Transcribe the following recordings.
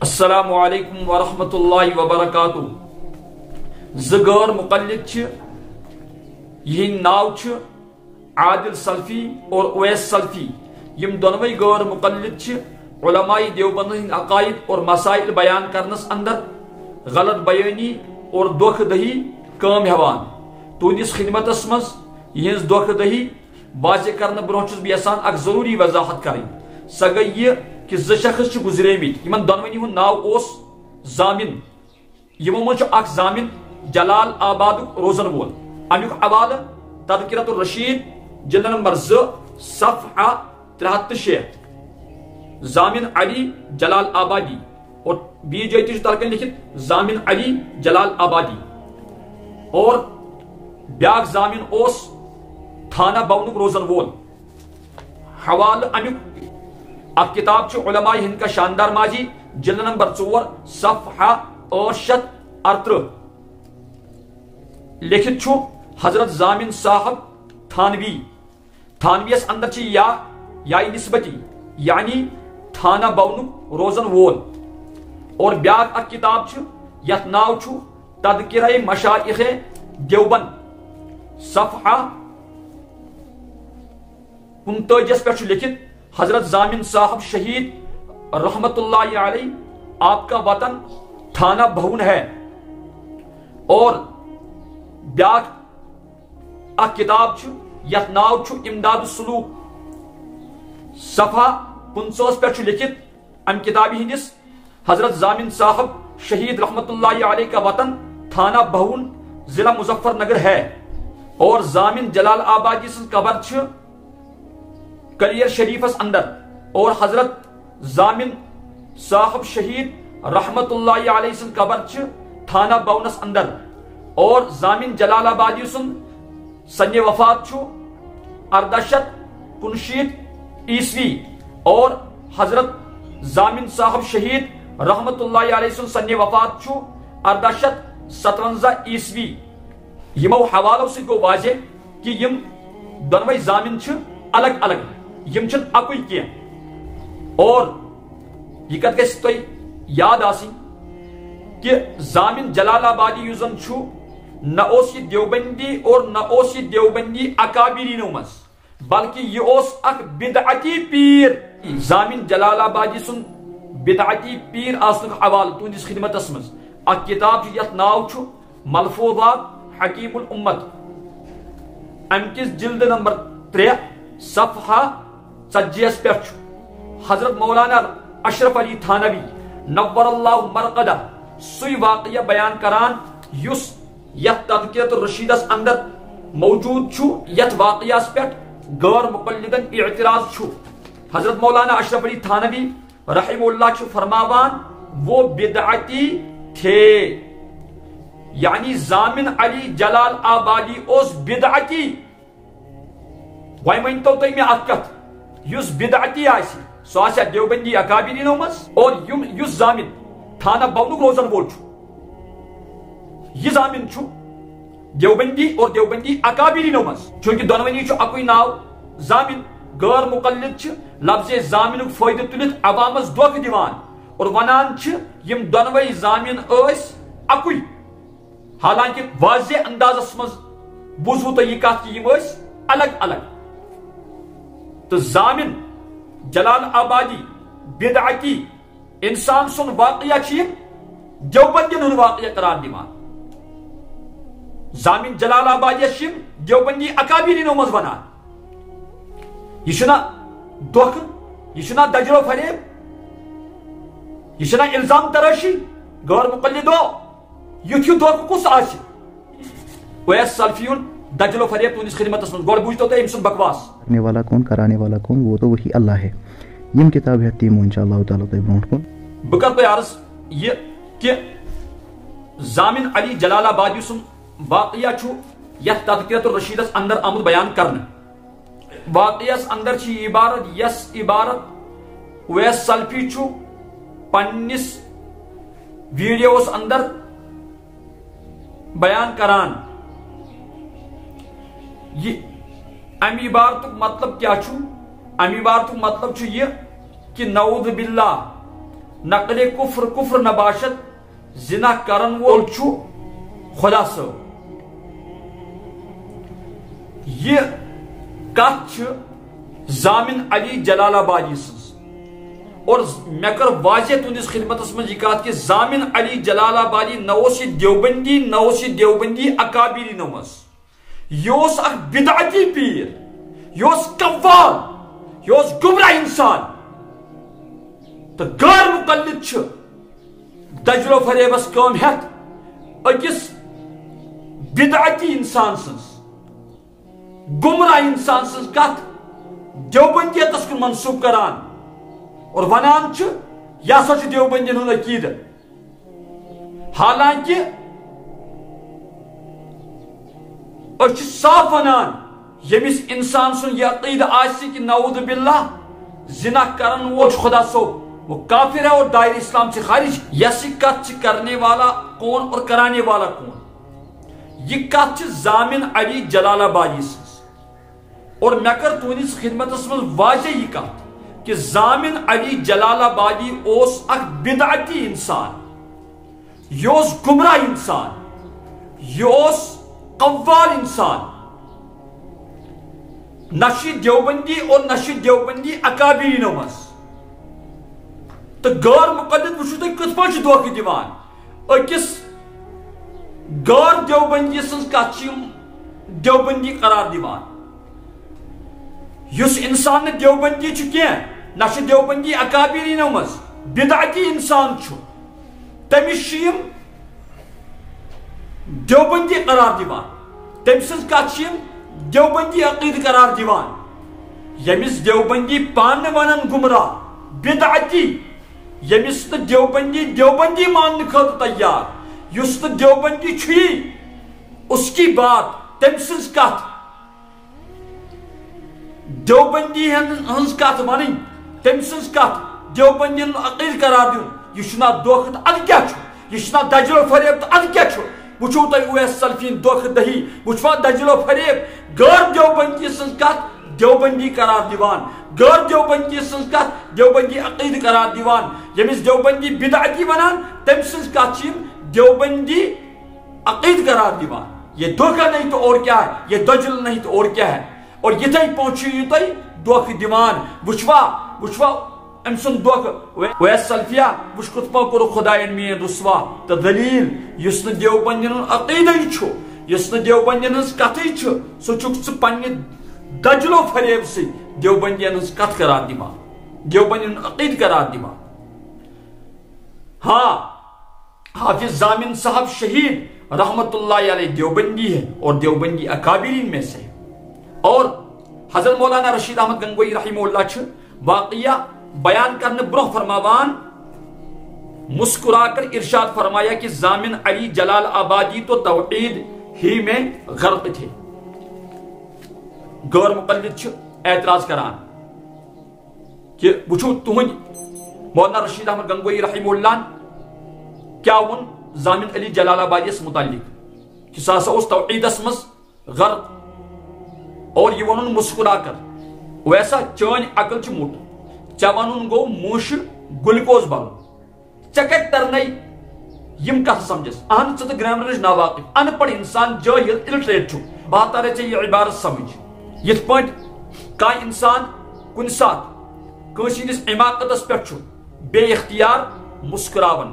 السلام علیکم ورحمۃ اللہ وبرکاتہ. غیر مقلد یہ ناو عادل سلفی اور اویس سلفی. یم دونوئی غیر مقلد علماء دیوبند ہند عقائد اور مسائل بیان کرنس اندر غلط بیانی اور دھوکہ دہی کام ہیوان. تہندس خدمتس مز یہ دھوکہ دہی واضح کرنے برہ چھس بہ یژھان اک ضروری وضاحت کریں. سہ گئی یہ کہ زٕ شخص گزریمت یمن دونونی ہند ناو اوس زامن. یمو من اخ زامن جلال آباد روزن وول. امیک حوالہ تذکرۃ الرشید جلد نمبر 2 صفحہ 306. زامن علی جلال آبادی اور بی جے تی ترکن لکھت زامن علی جلال آبادی. اور بیاک زامن اوس تھانہ بونک روزن وول. حوالہ امیک اب کتاب علماء ہند کا شاندار ماضی جلد نمبر 4 صفحہ 838. لکھت حضرت زامن صاحب تھانوی. تھانویس اندر یا نسبتی یعنی تھانہ بونک روزن وول. اور بیاک اک کتاب یت ناو تذکرہ مشائخ دیوبند صفحہ 49 پہ لکھت حضرت زامن صاحب شہید رحمت اللہ علیہ آپ کا وطن تھانہ بھون ہے. اور بیاک اک کتاب یت ناو امداد السلوک صفحہ 50 پہ لکھت ام کتاب ہندس حضرت زامن صاحب شہید رحمت اللہ علیہ کا وطن تھانہ بھون ضلع مظفر نگر ہے. اور زامن جلال آبادی سن قبر کلیر شریفس اندر. اور حضرت زامن صاحب شہید رحمت اللہ علیہ سن قبر تھانہ بونس اندر. اور زامن جلال آبادی سن سن وفات 1859 عیسوی. اور حضرت زامن صاحب شہید رحمت اللہ علیہ سن سن وفات 1857 عیسوی. یمو حوالو سے گو واضح کہ یم دونوئی زامن الگ الگ یم چھن اکوئی کی. اور یہ کت گژھِ تۄہہِ یاد آسٕنۍ کہ زامن جلال آبادی یُس زن نہ اوس یہ دیوبندی اور نہ اوس یہ دیوبندی اکابرینو مز بلکہ یہ اوس اک بدعتی پیر. زامن جلال آبادی سن بدعتی پیر آسنک حوالہ تہندس خدمتس مز اک کتاب یت ناو ملفوظات حکیم الامت. امکس جلد نمبر 3 صفحہ 40 پہ حضرت مولانا اشرف علی تھانوی نور اللہ مرقدہ سوی واقعہ بیان کران یس یت تذکرۃ الرشیدس اندر موجود یت واقعس پہ غیر مقلدن اعتراض. حضرت مولانا اشرف علی تھانوی رحمہ اللہ فرماوان وہ بدعتی تھے. یعنی زامن علی جلال آبادی اوس بدعتی. وی ونتو تھی میں اکت یس بدعتی آسی سو آسیا دیوبندی اکابرینو مز. اور یس زامن تھانہ بونک روزن وول یہ زامن دیوبندی اور دیوبندی اکابرینو مز. چونکہ دونونی اکوئی ناو زامن. غیر مقلد لفظ زامن فائدہ تلت عوامس دھوکہ دیوان اور ونان یم دونوئی زامن اس اکوئی. حالانکہ واضح اندازس مز بوزو تو یہ کت کہ یم الگ الگ. تو زامن جلال آبادی بدعتی انسان سن واقعہ دیوبندین ہند واقعہ قرار دیوان. زامن جلال آبادی دیوبندی اکابرینو مز ونان. یہ چھنا دھوکہ یہ چھنا دجل و فریب یہ چھنا الزام تراشی. غیر مقلدو یتھ دھوکہ کس آسہ. اویس سلفیون دجل و فریب تہندس خدمتس مز گوڑ بوجھتو تہ ام سن بکواس. کرنے والا کون کرانے والا کون وہ تو وہی اللہ ہے. یم کتاب ہے تیمو انشاءاللہ تعالی تہ برونٹ کن بہ کر تہ عرض یہ کہ زامن علی جلال آبادی سن واقعہ یت تذکرۃ الرشیدس اندر آمد بیان کرنے. واقعس اندر عبارت یس عبارت اویس سلفی پنس ویڈیوس اندر بیان کران. یہ ام عبارت مطلب کیا ام عبارت مطلب یہ کہ نعوذ باللہ نقل کفر کفر نباشد زنا کرن وول چھو خدا صاحب. یہ کت چھ زامن علی جلال آبادی سنز اور میں کر واضح تہندس خدمتس من یہ کت کہ زامن علی جلال آبادی نہ یہ دیوبندی نہ یہ دیوبندی اکابری نمس یہ اخ بدعتی پیر یہ قوال یہ گمراہ انسان تو غیر مقلد چھ دجل و فریبس کام ہیت اکس بدعتی انسان سنز گمراہ انسان سنز کت دیوبندیتس کن منسوب کران اور ونان چھ یہ ہسا چھ دیوبندین ہند عقیدہ حالانکہ اچھ صاف ونان یمس انسان سن یہ عقیدہ آسی کہ نعوذ باللہ زنا کرن وہ خدا صاحب وہ کافر ہے اور دائر اسلام سے خارج. یہ کت کرنے والا کون اور کرانے والا کون؟ یہ کت زامن علی جلال آبادی سنز اور میں کر تہندس خدمتس من واضح یہ کت کہ زامن علی جلال آبادی اوس اخ بدعتی انسان یہ گمراہ انسان یہ قوال انسان نشی دیوبندی اور نشی دیوبندی اکابری نمس تو غیر مقلد وچھو تھی کت پہ دھوکہ دیوان اکس غیر دیوبندی سنز کت دیوبندی قرار دیوان یس انسان دیوبندی چھ کی نہ دیوبندی اکابری نمس بدعتی انسان چھ تمس دیوبندی قرار دیوان تم سنز کت دیوبندی عقید قرار دیوان یمس دیوبندی پان ونان گمراہ بدعتی یمس دیوبندی دیوبندی ماننے خاطر تیار یس دیوبندی چھ اس کی بات تم سنز کت دیوبندی ہنز کت ون تم سنز کت دیوبندی عقید قرار دیون یہ چھنا دھوکہ اد کیا چھ یہ چھنا دجل و فریب تو اد کیا چھ وچھو تھی اویس سلفین دھوکہ دہی وچھوا دجل و فریب غیر دیوبندی سنز کت دیوبندی قرار دیوان غیر دیوبندی سنز کت دیوبندی عقید قرار دیوان یمس دیوبندی بدعتی ونان تم سنز کت دیوبندی عقید قرار دیوان. یہ دھوکہ نہیں تو اور کیا ہے، یہ دجل نہیں تو اور کیا ہے. اور یہ پہنچو تھی دھوکہ دیوان وچھوا ام سن دھوکہ ویس سلفیا وچھ کت پا کور خدائن مین رسوا تو دلیل یس نہ دیوبندین عقیدہ یس نہ دیوبندین ہز کتھے سہ چھک پنہ دجل و فریب سی دیوبندین ہز کت قرار دیوان دیوبندین عقید قرار دیوان. ہاں حافظ زامن صاحب شہید رحمت اللہ علیہ دیوبندی ہے اور دیوبندی اکابرین میں سے. اور حضرت مولانا رشید احمد گنگوئی رحمہ اللہ چھ واقعہ بیان کرنے برہ فرماوان مسکرا کر ارشاد فرمایا کہ زامن علی جلال آبادی تو توحید ہی میں غرق تھے. غیر مقلد چھ اعتراض کران کہ وچھو تہند مولانا رشید احمد گنگوئی رحمہ اللہ کیا ون زامن علی جلال آبادی اس متعلق کہ ساسا اس توحید اسمس غرق اور یہ ونن مسکرا کر ویسا چان عقل چھ موٹ چا ونن گو موش گلوکوز بل چکٹ ترنئی یم کت سمجھس اہن ژٕ گرامرچ ناواقف ان پڑھ انسان جاہل الٹریٹ چھ بات رہے ژے یہ عبارت سمجھ یت پٹ کا انسان کن سات کنس ہندس عماقتس پہ بے اختیار مسکراون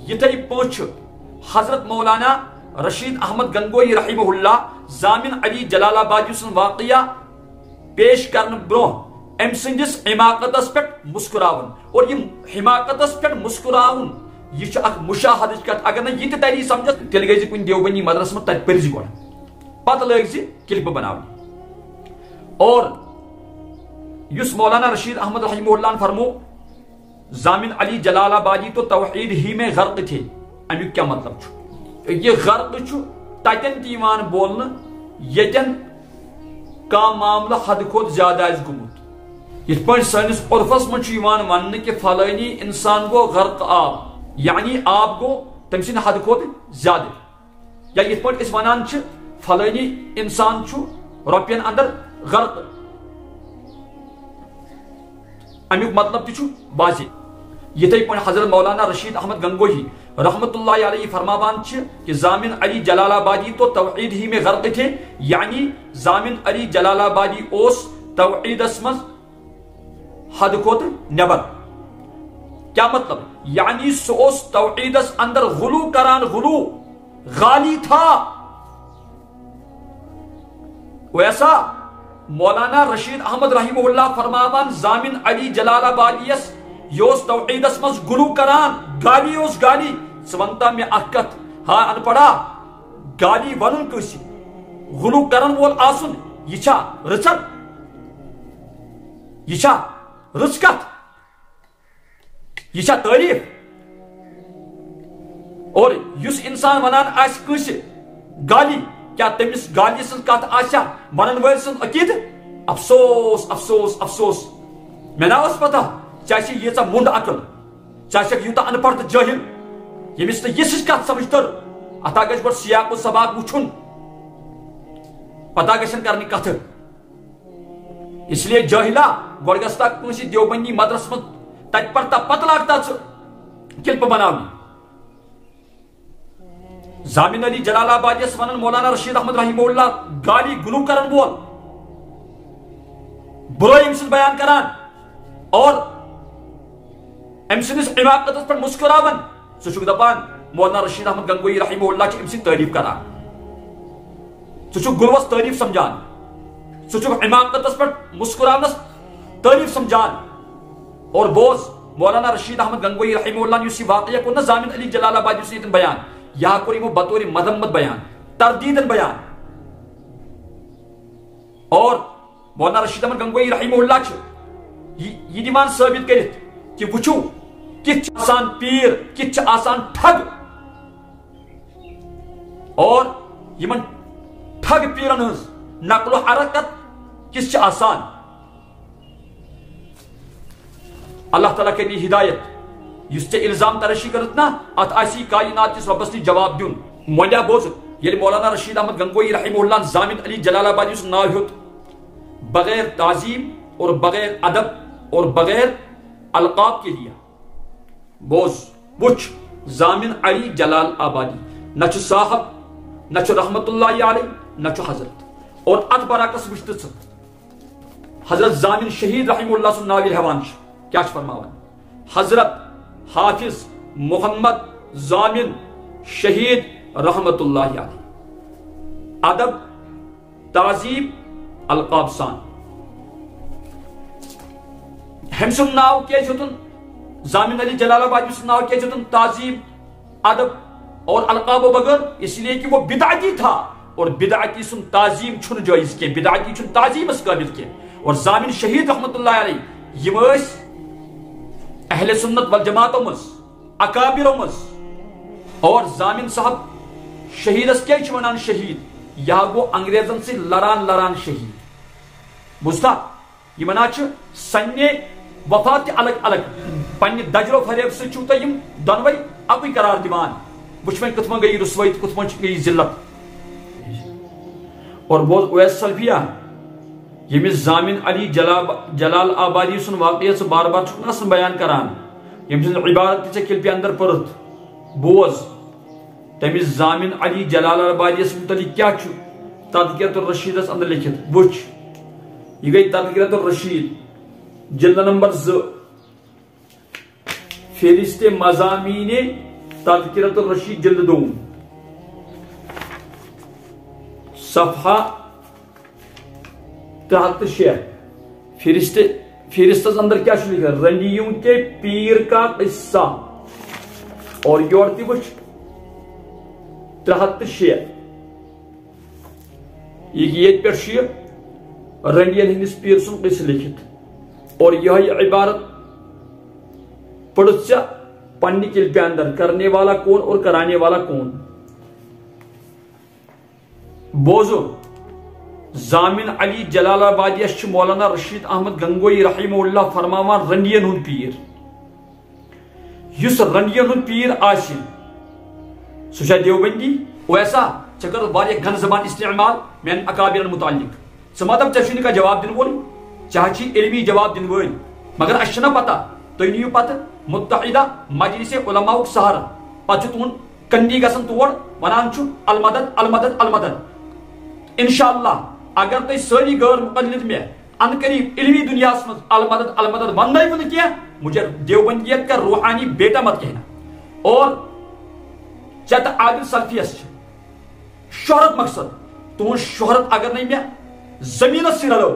یتھے پٲٹھۍ چھُ حضرت مولانا رشید احمد گنگوئی رحمہ اللہ زامن علی جلال آبادی سن واقعہ پیش کرن برہ ام سندس حماقتس پہ مسکراون اور یہ حماقتس پہ مسکراون یہ اخ مشاہدچ کت اگر نہ یہ تری سمجھ تیل گئی کن دیوبندی مدرس من تت پرزی گوڑ پتہ لگ کلپ بناونی. اور یس مولانا رشید احمد رحمہ اللہ فرمو زامن علی جلال آبادی تو توحید ہی میں غرق تھے. امیک کیا مطلب چھو؟ یہ غرق چھو تتن تیوان بولنا یتن کا معاملہ حد کھوت زیادہ اس گمت یہ پنچ سانس عرفس من چیوان وننے کہ فلانی انسان گو غرق آب یعنی آب گو تمسین حد کھوت زیادہ یا یہ پنچ اس ونان چھ فلانی انسان چھو روپین اندر غرق امیک مطلب تھی چھو واضح. یتھے پہ حضرت مولانا رشید احمد گنگوہی رحمت اللہ علیہ فرماوان کہ زامن علی جلال آبادی تو توحید ہی میں غرق تھے، یعنی زامن علی جلال آبادی اوس توحید اسمز حد کھوت نبر. کیا مطلب؟ یعنی سوس توحید اس اندر غلو کران، غلو غالی تھا. ویسا مولانا رشید احمد رحمہ اللہ فرماوان زامن علی جلال آبادیس یوس توحید اس مز غلو کران، گالی اوس گالی. سونتا میں اکت ہاں ان پڑا گالی ونن کسی غلو کرن وول آسن یہ چھا رچن، یہ چھا رچکت، یہ چھا تعریف. اور یس انسان ونان آس کس گالی، کیا تمس گالی سن کت آسیا ونن ول سن عقید؟ افسوس افسوس افسوس. میں نا اس پتہ چاہے یہ منڈ عقل، چاہے یوتا ان پڑھ تو جاہل، یمس تو یہ کت سمجھ تر اتھا گھ گو سیاق و سباق وچھن، پتہ گھن کرنی کت. اس لیے جاہلا گوڑ گستا کنسی دیوبندی مدرس من تت پڑھتا پتہ لاگتا کلپ بناونی. زامن علی جلال آبادیس ونن مولانا رشید احمد رحمہ اللہ گالی گلو کرن وول، برائی ام سن بیان کران اور ام سندس عماقتس پر مسکراون. سہ دپان مولانا رشید احمد گنگوئی رحمہ اللہ ام سن تعریف کران، سہ گلوس تعریف سمجھان، سہ عماقتس پر مسکراونس تعریف سمجھان. اور بوز مولانا رشید احمد گنگوئی رحمہ اللہ نے اسی واقعہ کو زامن علی جلال آبادی سے بیان، یہاں کوئی وہ بطور مذمت بیان، تردیدن بیان. اور مولانا رشید احمد گنگوئی رحمہ اللہ یہ دیوان ثابت کرت کہ وچھو کت آسان پیر، کت آسان ٹھگ، اور یمن ٹھگ پیرن ہز نقل و حرکت کس آسان. اللہ تعالیٰ کے لیے ہدایت اس تے الزام ترشی کرت نا ات آسی کائنات اس ربس نے جواب دیون. مولیا بوز یل مولانا رشید احمد گنگوئی رحمہ اللہ زامن علی جلال آبادی اس ناو ہیوت بغیر تعظیم اور بغیر ادب اور بغیر القاب کے لیا. بوز وچ زامن علی جلال آبادی نہ صاحب، نہ رحمت اللہ علیہ، نہ حضرت. اور ات برعکس وچت حضرت زامن شہید رحمہ اللہ سن ناو ہیوان کیا فرماوان؟ حضرت حافظ محمد زامن شہید رحمت اللہ علیہ. ادب، تعظیم، القاب سان. ہم سن ناو کیا چھتن زامن علی جلال آبادی سن ناو کیا چھتن تعظیم، ادب اور القاب و بغیر، اس لیے کہ وہ بدعتی تھا اور بدعتی سن تعظیم چھن جائز کے، بدعتی چھن تعظیم اس قابل کے. اور زامن شہید رحمت اللہ علیہ یم اہل سنت والجماعت مز اکابر مز. اور زامن صاحب شہیدس کیا ونان شہید؟ یا گو انگریزن سے لڑان لڑان شہید. بوزتا یہ منا سنے وفات الگ الگ پنہ دجر و فریب سے تو یم دونوے اکی قرار دیوان. وچ کت من گئی رسوائی، کت من گئی ذلت. اور بوز اویس سلفیہ یمس زامن علی جلال آبادی سن واقعہ سے بار بار چھکنا بیان کران، یم سن عبارت سے کلپی اندر پرت. بوز تمس زامن علی جلال آبادی سے متعلق کیا چھو تذکرۃ الرشید اس اندر لکھت. وچ یہ گئی تذکرۃ الرشید جلد نمبر 2 فہرست مضامین تذکرۃ الرشید جلد 2 صفحہ 63. فہرست اندر کیا لکھا؟ رنڈیوں کے پیر کا قصہ. اور یور تی وچ 63 یہ پہ رنڈین ہندس پیر سن قصہ لکھت. اور یہ عبارت پڑھت پنہ کلپہ اندر کرنے والا کون اور کرانے والا کون. بوزو زامن علی جلال آبادی مولانا رشید احمد گنگوئی رحمہ اللہ فرماوان رنڈین ہن پیر. یس رنڈین ہن پیر آسن سہ دیوبندی ویسا چکر واریہ گھن زبان استعمال میں اکابرن متعلق. سہ مطلب ژے کا جواب دن وول چاہے علمی جواب دن ول، مگر اس چھنا پتہ تُہۍ نِیِو پتہ متحدہ مجلس علماء سہارا پتہ تہن کنڈی گژھان تور ونان چھُ المدد المدد المدد انشاءاللہ اگر تُہۍ سٲری غٲر مقلد مےٚ ان قریب علمی دنیا من المدد المدد ون کی مجھے دیوبندیت کا روحانی بیٹا مت کہنا. اور چت عادل سلفیس شہرت مقصد تہذ شہرت اگر نہیں میں زمین سے رلو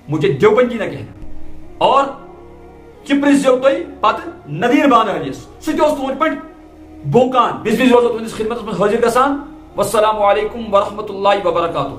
مجھے دیوبندی نہ کہنا. اور پرزو تھی پتہ نذیر بانہلس سہ تہد پہ بونکان بز روزو تہندس خدمت من حاضر گژھان. والسلام علیکم ورحمۃ اللہ وبرکاتہ.